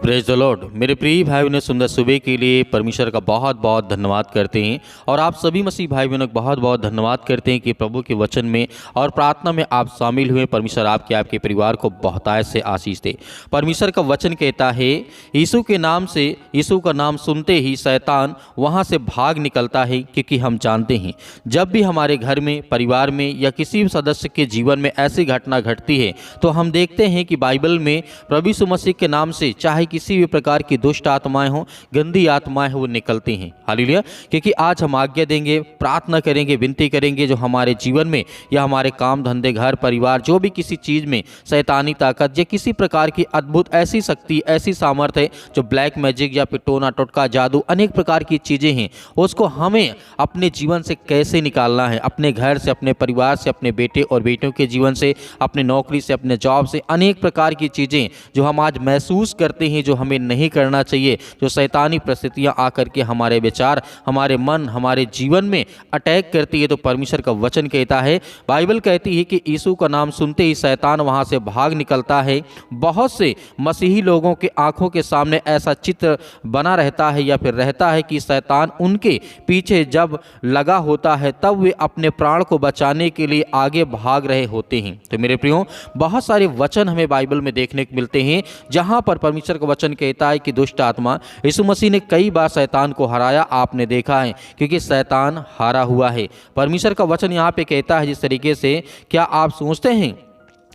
Praise the Lord. मेरे प्रिय भाई बहनों, सुंदर सुबह के लिए परमेश्वर का बहुत बहुत धन्यवाद करते हैं। और आप सभी मसीह भाई बहनों को बहुत बहुत धन्यवाद करते हैं कि प्रभु के वचन में और प्रार्थना में आप शामिल हुए। परमेश्वर आपके परिवार को बहुतायत से आशीष दे। परमेश्वर का वचन कहता है, यीशु के नाम से, यीशु का नाम सुनते ही शैतान वहाँ से भाग निकलता है। क्योंकि हम जानते हैं जब भी हमारे घर में, परिवार में या किसी भी सदस्य के जीवन में ऐसी घटना घटती है तो हम देखते हैं कि बाइबल में प्रभु यीशु मसीह के नाम से चाहे किसी भी प्रकार की दुष्ट आत्माएं हों, गंदी आत्माएं हों, वो निकलती हैं। हालेलुया। क्योंकि आज हम आज्ञा देंगे, प्रार्थना करेंगे, विनती करेंगे जो हमारे जीवन में या हमारे काम धंधे, घर परिवार, जो भी किसी चीज़ में शैतानी ताकत या किसी प्रकार की अद्भुत ऐसी शक्ति, ऐसी सामर्थ्य है जो ब्लैक मैजिक या फिर टोना टोटका, जादू, अनेक प्रकार की चीज़ें हैं, उसको हमें अपने जीवन से कैसे निकालना है। अपने घर से, अपने परिवार से, अपने बेटे और बेटियों के जीवन से, अपने नौकरी से, अपने जॉब से, अनेक प्रकार की चीज़ें जो हम आज महसूस करते हैं जो हमें नहीं करना चाहिए, जो शैतानी परिस्थितियां आकर के हमारे विचार, हमारे मन, हमारे जीवन में अटैक करती है। तो परमेश्वर का वचन कहता है, बाइबल कहती है कि यीशु का नाम सुनते ही शैतान वहां से भाग निकलता है। बहुत से मसीही लोगों के आंखों के सामने ऐसा चित्र बना रहता है या फिर रहता है कि शैतान उनके पीछे जब लगा होता है तब वे अपने प्राण को बचाने के लिए आगे भाग रहे होते हैं। तो मेरे प्रियो, बहुत सारे वचन हमें बाइबल में देखने को मिलते हैं जहां पर परमेश्वर का वचन कहता है कि दुष्ट आत्मा, यीशु मसीह ने कई बार शैतान को हराया, आपने देखा है, क्योंकि शैतान हारा हुआ है। परमेश्वर का वचन यहाँ पे कहता है जिस तरीके से, क्या आप सोचते हैं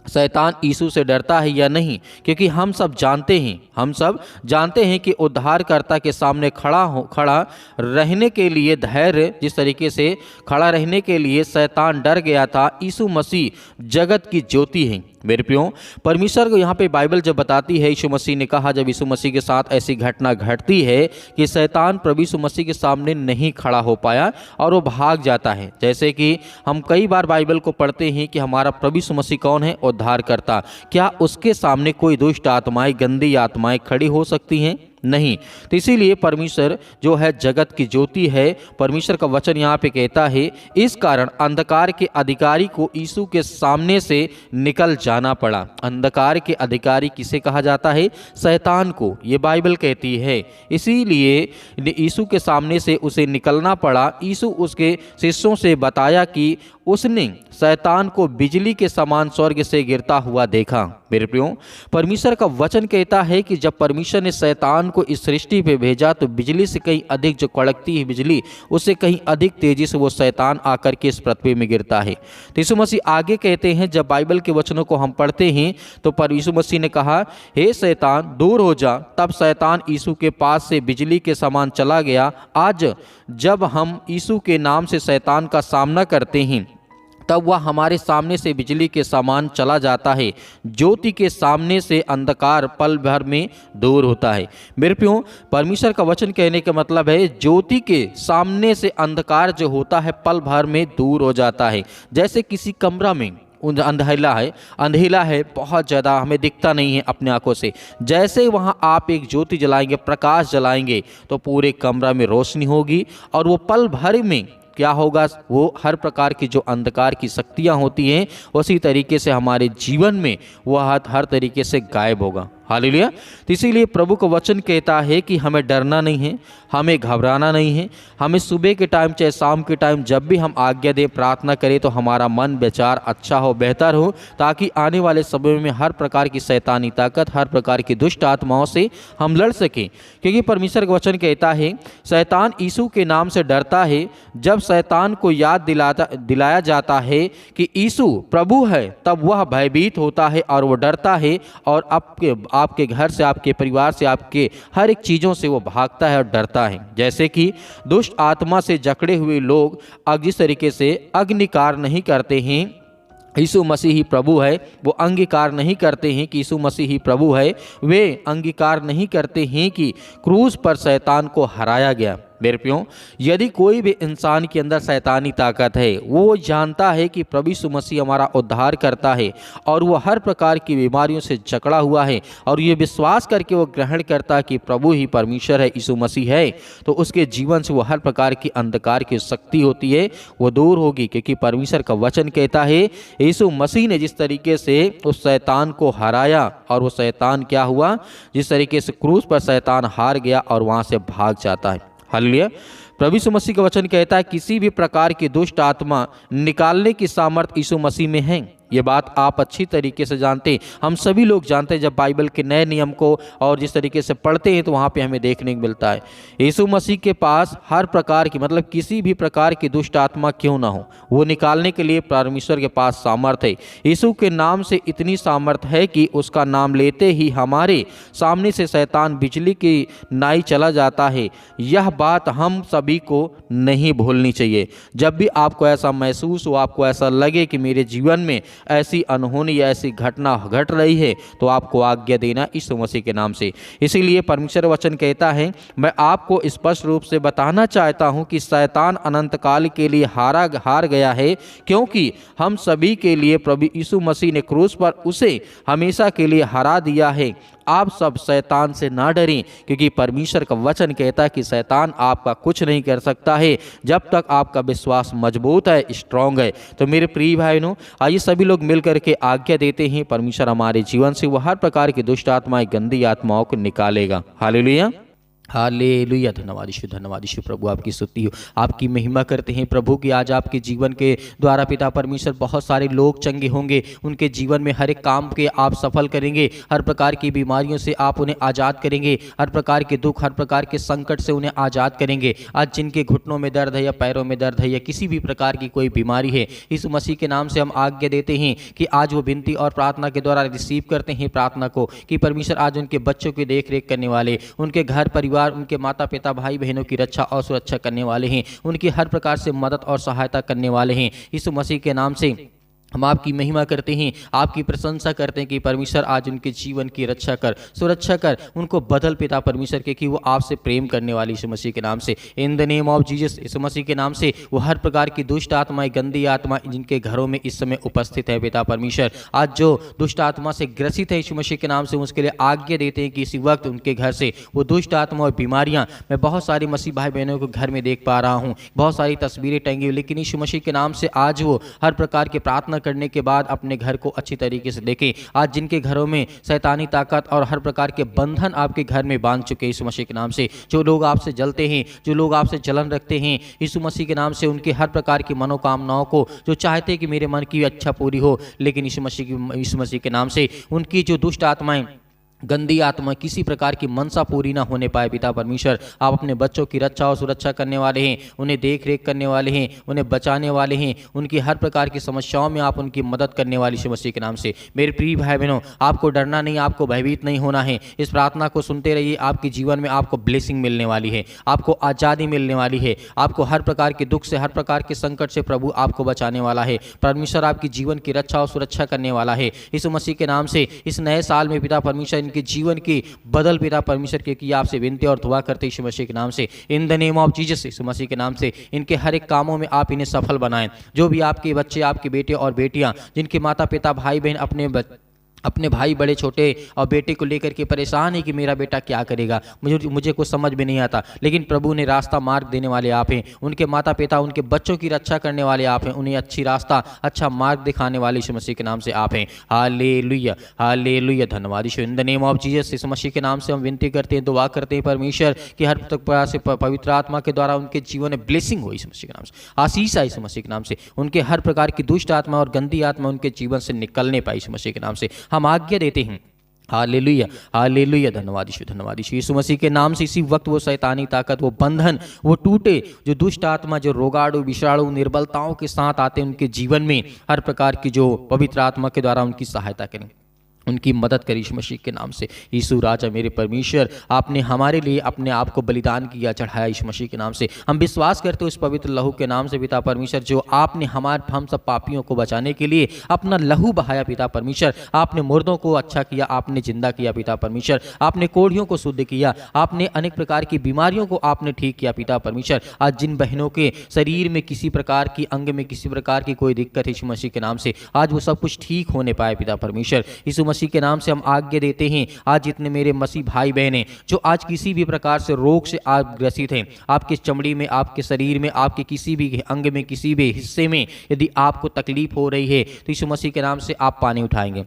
शैतान यीशु से डरता है या नहीं? क्योंकि हम सब जानते हैं कि उद्धारकर्ता के सामने खड़ा रहने के लिए, धैर्य जिस तरीके से खड़ा रहने के लिए शैतान डर गया था, यीशु मसीह जगत की ज्योति है। मेरे प्रियो, परमेश्वर को यहाँ पे बाइबल जब बताती है, यीशु मसीह ने कहा जब यीशु मसीह के साथ ऐसी घटना घटती है कि शैतान प्रभु यीशु मसीह के सामने नहीं खड़ा हो पाया और वो भाग जाता है। जैसे कि हम कई बार बाइबल को पढ़ते हैं कि हमारा प्रभु यीशु मसीह कौन है? उद्धारकर्ता। क्या उसके सामने कोई दुष्ट आत्माएं, गंदी आत्माएं खड़ी हो सकती हैं? नहीं। तो इसीलिए परमेश्वर जो है जगत की ज्योति है। परमेश्वर का वचन यहाँ पे कहता है, इस कारण अंधकार के अधिकारी को यीशु के सामने से निकल जाना पड़ा। अंधकार के अधिकारी किसे कहा जाता है? शैतान को, ये बाइबल कहती है। इसीलिए यीशु के सामने से उसे निकलना पड़ा। यीशु उसके शिष्यों से बताया कि उसने शैतान को बिजली के समान स्वर्ग से गिरता हुआ देखा। मेरे प्रियो, परमेश्वर का वचन कहता है कि जब परमेश्वर ने शैतान को इस सृष्टि पे भेजा तो बिजली से कहीं अधिक, जो कड़कती है बिजली, उससे कहीं अधिक तेजी से वो शैतान आकर के इस पृथ्वी में गिरता है। तो यीशु मसीह आगे कहते हैं, जब बाइबल के वचनों को हम पढ़ते हैं तो यीशु मसीह ने कहा, हे शैतान दूर हो जा। तब शैतान यीशु के पास से बिजली के समान चला गया। आज जब हम यीशु के नाम से शैतान का सामना करते हैं तब वह हमारे सामने से बिजली के समान चला जाता है। ज्योति के सामने से अंधकार पल भर में दूर होता है। मेरे प्रियो, परमेश्वर का वचन कहने का मतलब है, ज्योति के सामने से अंधकार जो होता है पल भर में दूर हो जाता है। जैसे किसी कमरा में अंधेला है, बहुत ज़्यादा हमें दिखता नहीं है अपने आंखों से। जैसे वहाँ आप एक ज्योति जलाएंगे, प्रकाश जलाएंगे, तो पूरे कमरा में रोशनी होगी और वो पल भर में क्या होगा? वो हर प्रकार की जो अंधकार की शक्तियाँ होती हैं उसी तरीके से हमारे जीवन में वह हर तरीके से गायब होगा। हालेलुया। तो इसीलिए प्रभु का वचन कहता है कि हमें डरना नहीं है, हमें घबराना नहीं है। हमें सुबह के टाइम चाहे शाम के टाइम जब भी हम आज्ञा दें, प्रार्थना करें, तो हमारा मन विचार अच्छा हो, बेहतर हो, ताकि आने वाले समय में हर प्रकार की शैतानी ताकत, हर प्रकार की दुष्ट आत्माओं से हम लड़ सकें। क्योंकि परमेश्वर का वचन कहता है, शैतान यीशु के नाम से डरता है। जब शैतान को याद दिलाया जाता है कि यीशु प्रभु है, तब वह भयभीत होता है और वो डरता है और आपके घर से, आपके परिवार से, आपके हर एक चीज़ों से वो भागता है और डरता है। जैसे कि दुष्ट आत्मा से जकड़े हुए लोग जिस तरीके से अंगीकार नहीं करते हैं यीशु मसीह ही प्रभु है, वो अंगीकार नहीं करते हैं कि यीशु मसीह ही प्रभु है। वे अंगीकार नहीं करते हैं कि क्रूस पर शैतान को हराया गया। मेरे प्रियो, यदि कोई भी इंसान के अंदर शैतानी ताकत है, वो जानता है कि प्रभु यीशु मसीह हमारा उद्धार करता है और वो हर प्रकार की बीमारियों से जकड़ा हुआ है और ये विश्वास करके वो ग्रहण करता है कि प्रभु ही परमेश्वर है, यीशु मसीह है, तो उसके जीवन से वो हर प्रकार की अंधकार की शक्ति होती है वो दूर होगी। क्योंकि परमेश्वर का वचन कहता है यीशु मसीह ने जिस तरीके से उस शैतान को हराया और वो शैतान क्या हुआ, जिस तरीके से क्रूस पर शैतान हार गया और वहाँ से भाग जाता है। हालेलुया। प्रभु यीशु मसीह का वचन कहता है किसी भी प्रकार की दुष्ट आत्मा निकालने की सामर्थ यीशु मसीह में है। ये बात आप अच्छी तरीके से जानते हैं, हम सभी लोग जानते हैं। जब बाइबल के नए नियम को और जिस तरीके से पढ़ते हैं तो वहाँ पे हमें देखने को मिलता है यीशु मसीह के पास हर प्रकार की, मतलब किसी भी प्रकार की दुष्ट आत्मा क्यों ना हो, वो निकालने के लिए परमेश्वर के पास सामर्थ है। यीशु के नाम से इतनी सामर्थ है कि उसका नाम लेते ही हमारे सामने से शैतान बिजली की नाई चला जाता है। यह बात हम सभी को नहीं भूलनी चाहिए। जब भी आपको ऐसा महसूस हो, आपको ऐसा लगे कि मेरे जीवन में ऐसी अनहोनी या ऐसी घटना घट रही है, तो आपको आज्ञा देना यीशु मसीह के नाम से। इसीलिए परमेश्वर वचन कहता है, मैं आपको स्पष्ट रूप से बताना चाहता हूं कि शैतान अनंत काल के लिए हार गया है, क्योंकि हम सभी के लिए प्रभु यीशु मसीह ने क्रूस पर उसे हमेशा के लिए हरा दिया है। आप सब शैतान से ना डरें, क्योंकि परमेश्वर का वचन कहता है कि शैतान आपका कुछ नहीं कर सकता है जब तक आपका विश्वास मजबूत है, स्ट्रांग है। तो मेरे प्रिय भाइयों, आइए सभी लोग मिलकर के आज्ञा देते हैं, परमेश्वर हमारे जीवन से वो हर प्रकार की दुष्ट आत्माएं, गंदी आत्माओं को निकालेगा। Hallelujah, hallelujah. धन्यवाद यीशु प्रभु, आपकी स्तुति हो, आपकी महिमा करते हैं प्रभु की आज आपके जीवन के द्वारा पिता परमेश्वर बहुत सारे लोग चंगे होंगे, उनके जीवन में हर एक काम के आप सफल करेंगे, हर प्रकार की बीमारियों से आप उन्हें आज़ाद करेंगे, हर प्रकार के दुख, हर प्रकार के संकट से उन्हें आज़ाद करेंगे। आज जिनके घुटनों में दर्द है या पैरों में दर्द है या किसी भी प्रकार की कोई बीमारी है, यीशु मसीह के नाम से हम आज्ञा देते हैं कि आज वो विनती और प्रार्थना के द्वारा रिसीव करते हैं प्रार्थना को, कि परमेश्वर आज उनके बच्चों की देख रेख करने वाले, उनके घर परिवार, उनके माता पिता भाई बहनों की रक्षा और सुरक्षा करने वाले हैं, उनकी हर प्रकार से मदद और सहायता करने वाले हैं। यीशु मसीह के नाम से हम आपकी महिमा करते हैं, आपकी प्रशंसा करते हैं कि परमेश्वर आज उनके जीवन की रक्षा कर, सुरक्षा कर, उनको बदल पिता परमेश्वर के, कि वो आपसे प्रेम करने वाली यीशु मसीह के नाम से, in the name of Jesus. यीशु मसीह के नाम से वो हर प्रकार की दुष्ट आत्माएं, गंदी आत्मा जिनके घरों में इस समय उपस्थित है पिता परमेश्वर, आज जो दुष्ट आत्मा से ग्रसित है यीशु मसीह के नाम से, उसके लिए आज्ञा देते हैं कि इसी वक्त उनके घर से वो दुष्ट आत्मा और बीमारियां, मैं बहुत सारी मसीह भाई बहनों को घर में देख पा रहा हूँ, बहुत सारी तस्वीरें टंगी हुई, लेकिन यीशु मसीह के नाम से आज वो हर प्रकार के प्रार्थना करने के बाद अपने घर को अच्छी तरीके से देखें। आज जिनके घरों में शैतानी ताकत और हर प्रकार के बंधन आपके घर में बांध चुके यीशु मसीह के नाम से, जो लोग आपसे जलते हैं, जो लोग आपसे जलन रखते हैं, यीशु मसीह के नाम से उनके हर प्रकार की मनोकामनाओं को, जो चाहते हैं कि मेरे मन की अच्छा पूरी हो, लेकिन यीशु मसीह के नाम से उनकी जो दुष्ट आत्माएं, गंदी आत्मा, किसी प्रकार की मनसा पूरी ना होने पाए पिता परमेश्वर, आप अपने बच्चों की रक्षा और सुरक्षा करने वाले हैं, उन्हें देख रेख करने वाले हैं, उन्हें बचाने वाले हैं, उनकी हर प्रकार की समस्याओं में आप उनकी मदद करने वाले यीशु मसीह के नाम से। मेरे प्रिय भाई बहनों, आपको डरना नहीं, आपको भयभीत नहीं होना है। इस प्रार्थना को सुनते रहिए, आपके जीवन में आपको ब्लेसिंग मिलने वाली है, आपको आज़ादी मिलने वाली है, आपको हर प्रकार के दुख से, हर प्रकार के संकट से प्रभु आपको बचाने वाला है। परमेश्वर आपकी जीवन की रक्षा और सुरक्षा करने वाला है यीशु मसीह के नाम से। इस नए साल में पिता परमेश्वर के जीवन की बदल पिता परमेश्वर के की आपसे विनती और दुआ करते यीशु मसीह के नाम से, in the name of Jesus. यीशु मसीह के नाम से इनके हर एक कामों में आप इन्हें सफल बनाएं। जो भी आपके बच्चे, आपके बेटे और बेटियां, जिनके माता पिता भाई बहन अपने भाई बड़े छोटे और बेटे को लेकर के परेशान है कि मेरा बेटा क्या करेगा, मुझे कुछ समझ में नहीं आता, लेकिन प्रभु ने रास्ता मार्ग देने वाले आप हैं। उनके माता पिता, उनके बच्चों की रक्षा करने वाले आप हैं, उन्हें अच्छी रास्ता, अच्छा मार्ग दिखाने वाले यीशु मसीह के नाम से आप हैं। Hallelujah, hallelujah. धन्यवाद यीशु, in the name of Jesus. यीशु मसीह के नाम से हम विनती करते हैं, दुआ करते हैं परमेश्वर कि हर प्रकार से पवित्र आत्मा के द्वारा उनके जीवन में ब्लेसिंग हो यीशु मसीह के नाम से, आशीष आए यीशु मसीह के नाम से, उनके हर प्रकार की दुष्ट आत्मा और गंदी आत्मा उनके जीवन से निकलने पाए यीशु मसीह के नाम से हम आज्ञा देते हैं। Hallelujah, hallelujah. धन्यवाद यीशु, यीशु मसीह के नाम से इसी वक्त वो शैतानी ताकत, वो बंधन, वो टूटे, जो दुष्ट आत्मा, जो रोगाणु, विषाणु, निर्बलताओं के साथ आते हैं उनके जीवन में, हर प्रकार की जो पवित्र आत्मा के द्वारा उनकी सहायता करें, उनकी मदद करी यीशु मसीह के नाम से। यीशु राजा मेरे परमेश्वर, आपने हमारे लिए अपने आप को बलिदान किया, चढ़ाया यीशु मसीह के नाम से। हम विश्वास करते हो उस पवित्र लहू के नाम से पिता परमेश्वर, जो आपने हम सब पापियों को बचाने के लिए अपना लहू बहाया पिता परमेश्वर। आपने मुर्दों को अच्छा किया, आपने जिंदा किया पिता परमेश्वर। आपने कोढ़ियों को शुद्ध किया, आपने अनेक प्रकार की बीमारियों को आपने ठीक किया पिता परमेश्वर। आज जिन बहनों के शरीर में किसी प्रकार की, अंग में किसी प्रकार की कोई दिक्कत है यीशु मसीह के नाम से, आज वो सब कुछ ठीक होने पाए पिता परमेश्वर। यीशु मसीह के नाम से हम आज्ञा देते हैं, आज जितने मेरे मसीह भाई बहन हैं जो आज किसी भी प्रकार से रोग से आप ग्रसित हैं, आपकी चमड़ी में, आपके शरीर में, आपके किसी भी अंग में, किसी भी हिस्से में यदि आपको तकलीफ हो रही है, तो यीशु मसीह के नाम से आप पानी उठाएंगे,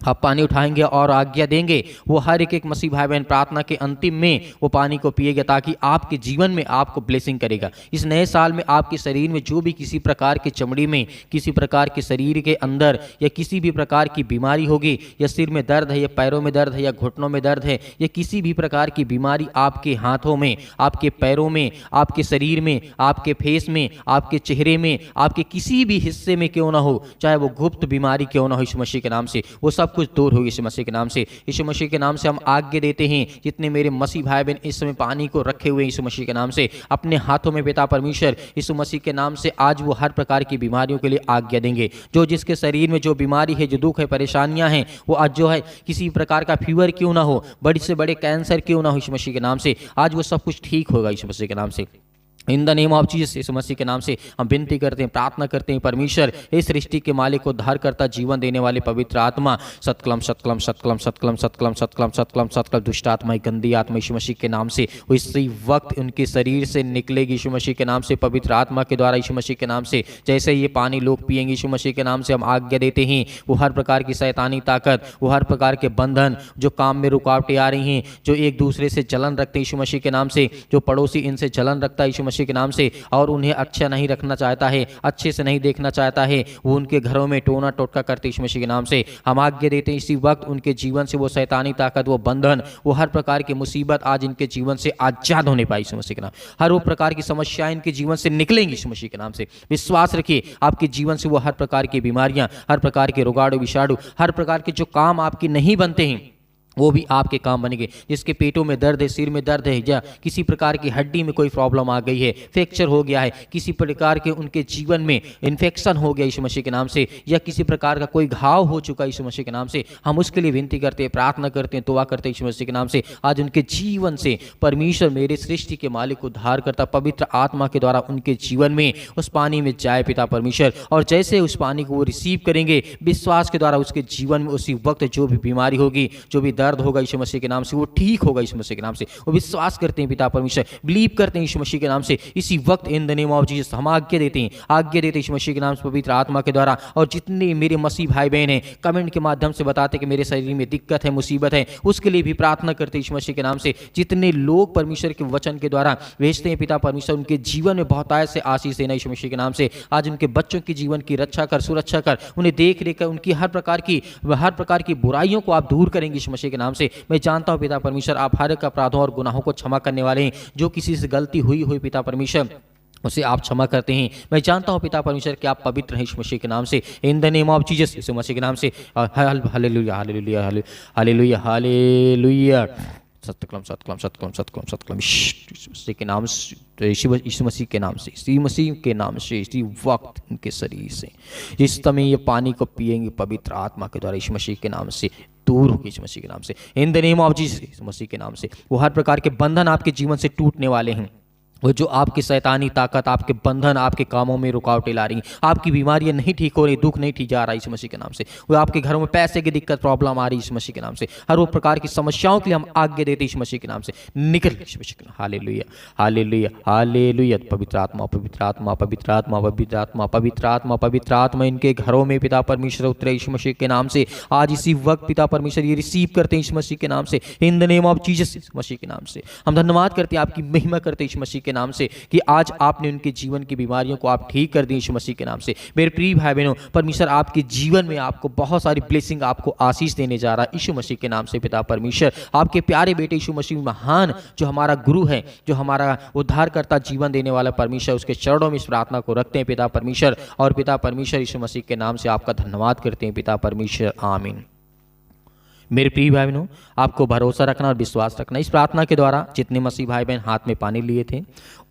आप पानी उठाएंगे और आज्ञा देंगे। वो हर एक मसीह भाई बहन प्रार्थना के अंतिम में वो पानी को पिएगा, ताकि आपके जीवन में आपको ब्लेसिंग करेगा। इस नए साल में आपके शरीर में जो भी किसी प्रकार की चमड़ी में, किसी प्रकार के शरीर के अंदर या किसी भी प्रकार की बीमारी होगी, या सिर में दर्द है, या पैरों में दर्द है, या घुटनों में दर्द है, या किसी भी प्रकार की बीमारी आपके हाथों में, आपके पैरों में, आपके शरीर में, आपके फेस में, आपके चेहरे में, आपके किसी भी हिस्से में क्यों ना हो, चाहे वो गुप्त बीमारी क्यों ना हो, यीशु मसीह के नाम से वो सब कुछ दूर होगी यीशु मसीह के नाम से। यीशु मसीह के नाम से हम आज्ञा देते हैं, जितने मेरे मसीह भाई बहन इस समय पानी को रखे हुए यीशु मसीह के नाम से अपने हाथों में पिता परमेश्वर, यीशु मसीह के नाम से आज वो हर प्रकार की बीमारियों के लिए आज्ञा देंगे। जो जिसके शरीर में जो बीमारी है, जो दुख है, परेशानियां हैं, वो आज जो है किसी प्रकार का फीवर क्यों ना हो, बड़े से बड़े कैंसर क्यों ना हो, यीशु मसीह के नाम से आज वो सब कुछ ठीक होगा यीशु मसीह के नाम से। In the name of Jesus, यीशु मसीह के नाम से हम विनती करते हैं, प्रार्थना करते हैं, परमेश्वर इस सृष्टि के मालिक को उद्धार करता, जीवन देने वाले पवित्र आत्मा, सत्कलम सत्कलम सत्कलम सत्कलम सत्कलम सत्कलम सत्कलम सत्कलम दुष्ट आत्मा, गंदी आत्मा यीशु मसीह के नाम से वो इसी वक्त उनके शरीर से निकलेगी यीशु मसीह के नाम से, पवित्र आत्मा के द्वारा यीशु मसीह के नाम से। जैसे ये पानी लोग पिएंगे यीशु मसीह के नाम से हम आज्ञा देते हैं, वो हर प्रकार की शैतानी ताकत, वो हर प्रकार के बंधन, जो काम में रुकावटें आ रही हैं, जो एक दूसरे से जलन रखते हैं यीशु मसीह के नाम से, जो पड़ोसी इनसे जलन रखता है यीशु मसीह के नाम से और उन्हें अच्छा नहीं रखना चाहता है, अच्छे से नहीं देखना चाहता है, वो उनके घरों में टोना टोटका करते यीशु मसीह के नाम से हम आज्ञा देते हैं, इसी वक्त उनके जीवन से वो शैतानी ताकत, वो बंधन, वो हर प्रकार की मुसीबत आज इनके जीवन से आजाद होने पाई यीशु मसीह के नाम। हर वो प्रकार की समस्याएं इनके जीवन से निकलेंगी यीशु मसीह के नाम से। विश्वास रखिए, आपके जीवन से वो हर प्रकार की बीमारियां, हर प्रकार के रोगाणु विषाणु, हर प्रकार के जो काम आपके नहीं बनते हैं वो भी आपके काम बनेंगे। जिसके पेटों में दर्द है, सिर में दर्द है, या किसी प्रकार की हड्डी में कोई प्रॉब्लम आ गई है, फ्रैक्चर हो गया है, किसी प्रकार के उनके जीवन में इन्फेक्शन हो गया यीशु मसीह के नाम से, या किसी प्रकार का कोई घाव हो चुका यीशु मसीह के नाम से, हम उसके लिए विनती करते हैं, प्रार्थना करते हैं, दुआ करते हैं यीशु मसीह के नाम से। आज उनके जीवन से परमेश्वर मेरे सृष्टि के मालिक को उद्धार करता पवित्र आत्मा के द्वारा उनके जीवन में उस पानी में जाए पिता परमेश्वर, और जैसे उस पानी को वो रिसीव करेंगे विश्वास के द्वारा, उसके जीवन में उसी वक्त जो भी बीमारी होगी, जो भी दर्द होगा यीशु मसीह के नाम से वो ठीक होगा यीशु मसीह के नाम से। वो विश्वास करते हैं पिता परमेश्वर, बिलीव करते हैं यीशु मसीह के नाम से। इसी वक्त इन द नेम ऑफ जीसस हम आज्ञा देते हैं, आज्ञा देते हैं यीशु मसीह के नाम से पवित्र आत्मा के द्वारा। और जितने मेरे मसीह भाई बहन हैं कमेंट के माध्यम से बताते कि मेरे शरीर में दिक्कत है, मुसीबत है, उसके लिए भी प्रार्थना करते हैं यीशु मसीह के नाम से। जितने लोग परमेश्वर के वचन के द्वारा भेजते हैं पिता परमेश्वर, उनके जीवन में बहुतायत से आशीष देना यीशु मसीह के नाम से। आज उनके बच्चों के जीवन की रक्षा कर, सुरक्षा कर, उन्हें देख रेख कर, उनकी हर प्रकार की बुराइयों को आप दूर करेंगे यीशु मसीह के नाम से। मैं जानता हूं पिता परमेश्वर आप हर एक अपराधों और गुनाहों को क्षमा करने वाले हैं। जो किसी से गलती हुई पिता परमेश्वर उसे आप क्षमा करते हैं। मैं जानता हूं पिता परमेश्वर कि आप पवित्र हैं यीशु मसीह के नाम से। In the name of Jesus, यीशु मसीह के नाम से हालेलुया हालेलुया हालेलुया हालेलुया। सत्कलम सत्कलम सत्कलम सत्कलम सत्कलम यीशु मसीह के नाम से, यीशु मसीह के नाम से, यीशु मसीह के नाम से, इसी वक्त इनके शरीर से जिस समय ये पानी को पिएंगे पवित्र आत्मा के द्वारा यीशु मसीह के नाम से दूर होगी यीशु मसीह के नाम से। In the name of Jesus, यीशु मसीह के नाम से वो हर प्रकार के बंधन आपके जीवन से टूटने वाले हैं। वो जो आपकी शैतानी ताकत, आपके बंधन, आपके कामों में रुकावटें ला रही, आपकी बीमारियां नहीं ठीक हो रही, दुख नहीं ठीक जा रहा यीशु मसीह के नाम से। वो आपके घरों में पैसे की दिक्कत, प्रॉब्लम आ रही यीशु मसीह के नाम से। हर वो प्रकार की समस्याओं के लिए हम आज्ञा देते यीशु मसीह के नाम से, निकल यीशु मसीह के नाम। Hallelujah hallelujah hallelujah. पवित्र आत्मा पवित्र आत्मा पवित्र आत्मा पवित्र आत्मा पवित्र आत्मा पवित्र आत्मा इनके घरों में पिता परमेश्वर उतरे यीशु मसीह के नाम से। आज इसी वक्त पिता परमेश्वर ये रिसीव करते हैं यीशु मसीह के नाम से, in the name of Jesus, यीशु मसीह के नाम से। हम धन्यवाद करते हैं, आपकी महिमा करते हैं यीशु मसीह के नाम से कि आज आपने उनके जीवन की बीमारियों को आप ठीक कर दी यीशु मसीह के नाम से। मेरे प्रिय भाई बहनों, परमेश्वर आपके जीवन में आपको बहुत सारी ब्लेसिंग, आपको आशीष देने जा रहा है यीशु मसीह के नाम से। पिता परमेश्वर आपके प्यारे बेटे यीशु मसीह महान, जो हमारा गुरु है, जो हमारा उद्धार करता, जीवन देने वाला परमेश्वर, उसके चरणों में इस प्रार्थना को रखते हैं पिता परमेश्वर। और पिता परमेश्वर यीशु मसीह के नाम से आपका धन्यवाद करते हैं पिता परमेश्वर, आमीन। मेरे प्रिय भाई बहनों, आपको भरोसा रखना और विश्वास रखना। इस प्रार्थना के द्वारा जितने मसीह भाई बहन हाथ में पानी लिए थे,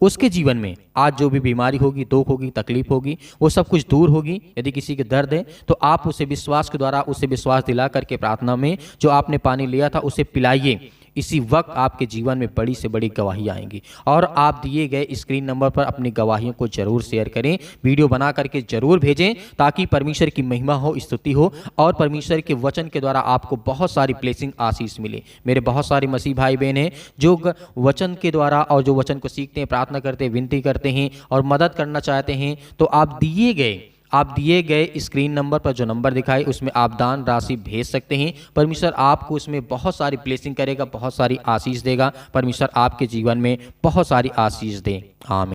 उसके जीवन में आज जो भी बीमारी होगी, दुख होगी, तकलीफ होगी, वो सब कुछ दूर होगी। यदि किसी के दर्द है तो आप उसे विश्वास के द्वारा उसे विश्वास दिला करके प्रार्थना में जो आपने पानी लिया था उसे पिलाइए। इसी वक्त आपके जीवन में बड़ी से बड़ी गवाही आएंगी। और आप दिए गए स्क्रीन नंबर पर अपनी गवाहियों को जरूर शेयर करें, वीडियो बना करके जरूर भेजें, ताकि परमेश्वर की महिमा हो, स्तुति हो और परमेश्वर के वचन के द्वारा आपको बहुत सारी ब्लेसिंग, आशीष मिले। मेरे बहुत सारे मसीह भाई बहन हैं जो वचन के द्वारा और जो वचन को सीखते हैं, प्रार्थना करते हैं, विनती करते हैं और मदद करना चाहते हैं, तो आप दिए गए स्क्रीन नंबर पर जो नंबर दिखाए उसमें आप दान राशि भेज सकते हैं। परमेश्वर आपको उसमें बहुत सारी ब्लेसिंग करेगा, बहुत सारी आशीष देगा। परमेश्वर आपके जीवन में बहुत सारी आशीष दे। आमीन।